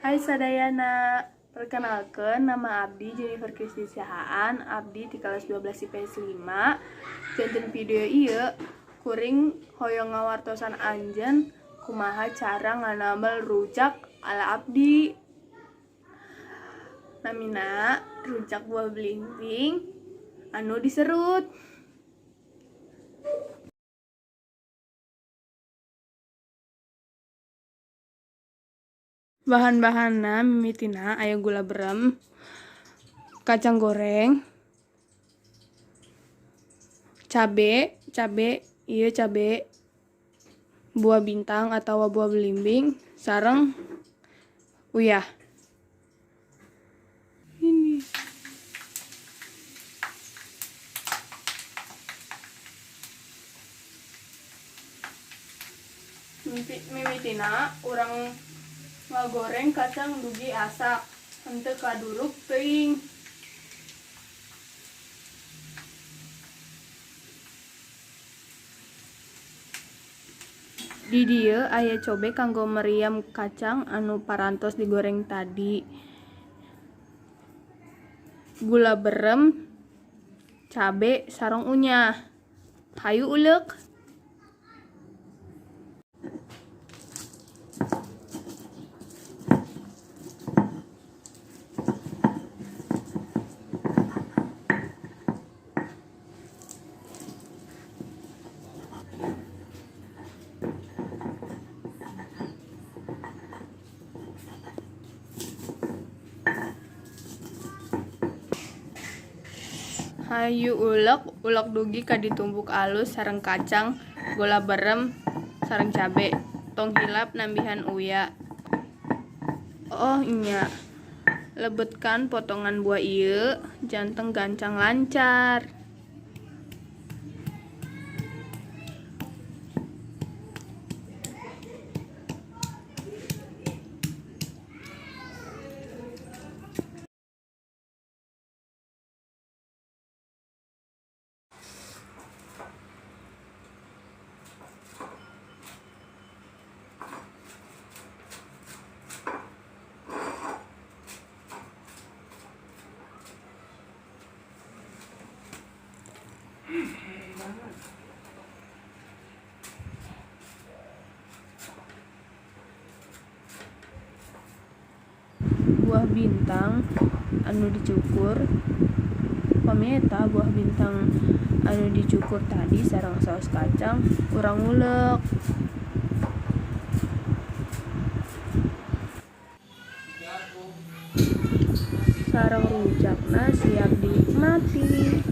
Hai sadayana, perkenalkan nama Abdi Jennifer Kristi Siahaan. Abdi di kelas 12 IPS 5. Janten video ieu kuring hoyong ngawartosan anjeun kumaha cara nganambel rujak ala Abdi. Namina rujak buah belimbing anu diserut. Bahan-bahanna mimitina aya gula berem, kacang goreng, cabe buah bintang atau buah belimbing sareng uyah. Ini mimitina urang ngagoreng kacang dugi asak henteu kaduruk teuing. Di dieu aya cobe kanggo meriam kacang anu parantos digoreng tadi, gula berem, cabe sareng unyah. Hayu uleuk. Hayu ulek dugi ka ditumbuk alus sareng kacang, gula berem sareng cabe. Tong hilap nambihan uya. Oh nya, lebetkan potongan buah ieu janteng gancang lancar. Buah bintang anu dicukur, pameta buah bintang anu dicukur tadi sareng saos kacang urang ulek. Sareng rujakna siap dinikmati.